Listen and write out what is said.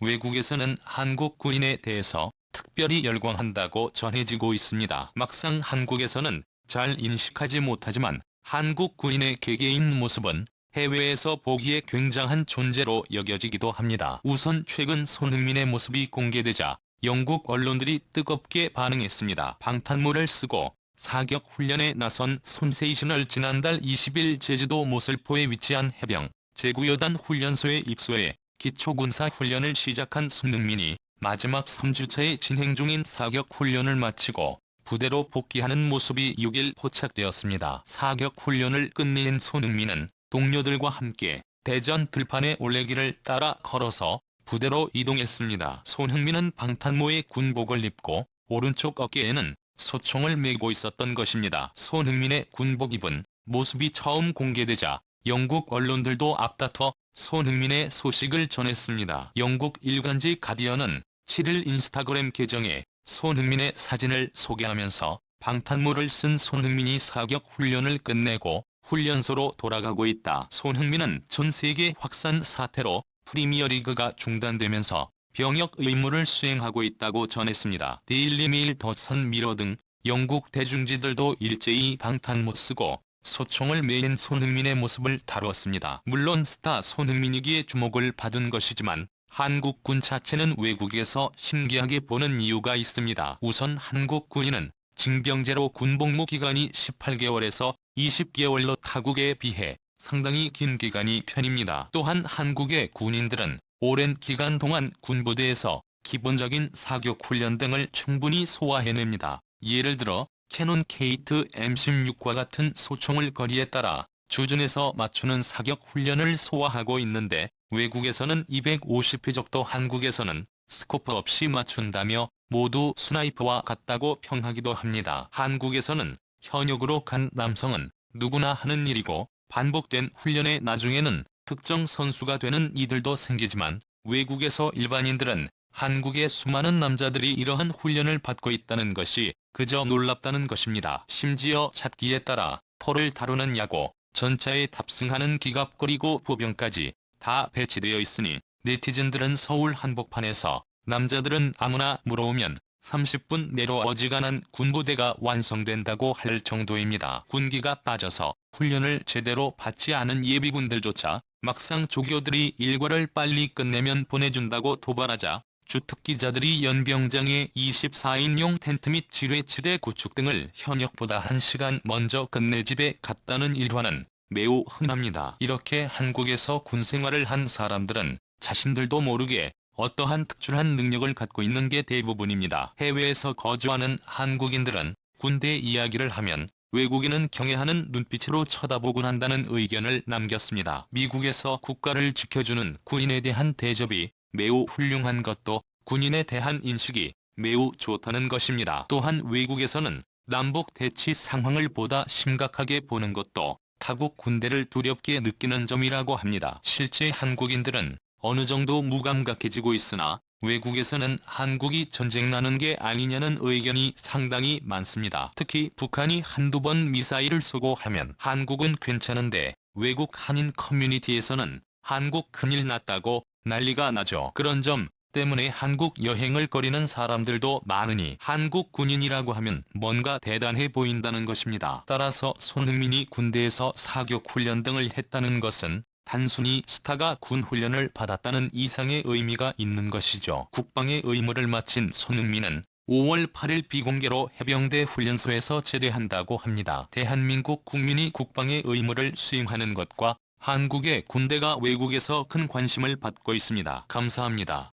외국에서는 한국 군인에 대해서 특별히 열광한다고 전해지고 있습니다. 막상 한국에서는 잘 인식하지 못하지만 한국 군인의 개개인 모습은 해외에서 보기에 굉장한 존재로 여겨지기도 합니다. 우선 최근 손흥민의 모습이 공개되자 영국 언론들이 뜨겁게 반응했습니다. 방탄모를 쓰고 사격 훈련에 나선 손세이션을 지난달 20일 제주도 모슬포에 위치한 해병 제9여단 훈련소에 입소해 기초군사 훈련을 시작한 손흥민이 마지막 3주차에 진행 중인 사격 훈련을 마치고 부대로 복귀하는 모습이 6일 포착되었습니다. 사격 훈련을 끝낸 손흥민은 동료들과 함께 대전 들판의 올레길을 따라 걸어서 부대로 이동했습니다. 손흥민은 방탄모의 군복을 입고 오른쪽 어깨에는 소총을 메고 있었던 것입니다. 손흥민의 군복 입은 모습이 처음 공개되자 영국 언론들도 앞다퉈 손흥민의 소식을 전했습니다. 영국 일간지 가디언은 7일 인스타그램 계정에 손흥민의 사진을 소개하면서 방탄모를 쓴 손흥민이 사격 훈련을 끝내고 훈련소로 돌아가고 있다. 손흥민은 전 세계 확산 사태로 프리미어리그가 중단되면서 병역 의무를 수행하고 있다고 전했습니다. 데일리메일, 더선 미러 등 영국 대중지들도 일제히 방탄모 쓰고 소총을 맨 손흥민의 모습을 다루었습니다. 물론 스타 손흥민이기에 주목을 받은 것이지만 한국군 자체는 외국에서 신기하게 보는 이유가 있습니다. 우선 한국 군인은 징병제로 군복무 기간이 18개월에서 20개월로 타국에 비해 상당히 긴 기간이 편입니다. 또한 한국의 군인들은 오랜 기간 동안 군부대에서 기본적인 사격 훈련 등을 충분히 소화해냅니다. 예를 들어 캐논 케이트 M16과 같은 소총을 거리에 따라 조준해서 맞추는 사격 훈련을 소화하고 있는데 외국에서는 250회 적도, 한국에서는 스코프 없이 맞춘다며 모두 스나이퍼와 같다고 평하기도 합니다. 한국에서는 현역으로 간 남성은 누구나 하는 일이고 반복된 훈련의 나중에는 특정 선수가 되는 이들도 생기지만 외국에서 일반인들은 한국의 수많은 남자들이 이러한 훈련을 받고 있다는 것이 그저 놀랍다는 것입니다. 심지어 찾기에 따라 포를 다루는 야구, 전차에 탑승하는 기갑 그리고 보병까지 다 배치되어 있으니 네티즌들은 서울 한복판에서 남자들은 아무나 물어오면 30분 내로 어지간한 군부대가 완성된다고 할 정도입니다. 군기가 빠져서 훈련을 제대로 받지 않은 예비군들조차 막상 조교들이 일과를 빨리 끝내면 보내준다고 도발하자 주특기자들이 연병장에 24인용 텐트 및 지뢰지대 구축 등을 현역보다 1시간 먼저 끝내 집에 갔다는 일화는 매우 흔합니다. 이렇게 한국에서 군생활을 한 사람들은 자신들도 모르게 어떠한 특출한 능력을 갖고 있는 게 대부분입니다. 해외에서 거주하는 한국인들은 군대 이야기를 하면 외국인은 경애하는 눈빛으로 쳐다보곤 한다는 의견을 남겼습니다. 미국에서 국가를 지켜주는 군인에 대한 대접이 매우 훌륭한 것도 군인에 대한 인식이 매우 좋다는 것입니다. 또한 외국에서는 남북 대치 상황을 보다 심각하게 보는 것도 타국 군대를 두렵게 느끼는 점이라고 합니다. 실제 한국인들은 어느 정도 무감각해지고 있으나 외국에서는 한국이 전쟁 나는 게 아니냐는 의견이 상당히 많습니다. 특히 북한이 한두 번 미사일을 쏘고 하면 한국은 괜찮은데 외국 한인 커뮤니티에서는 한국 큰일 났다고 난리가 나죠. 그런 점 때문에 한국 여행을 거리는 사람들도 많으니 한국 군인이라고 하면 뭔가 대단해 보인다는 것입니다. 따라서 손흥민이 군대에서 사격 훈련 등을 했다는 것은 단순히 스타가 군 훈련을 받았다는 이상의 의미가 있는 것이죠. 국방의 의무를 마친 손흥민은 5월 8일 비공개로 해병대 훈련소에서 제대한다고 합니다. 대한민국 국민이 국방의 의무를 수행하는 것과 한국의 군대가 외국에서 큰 관심을 받고 있습니다. 감사합니다.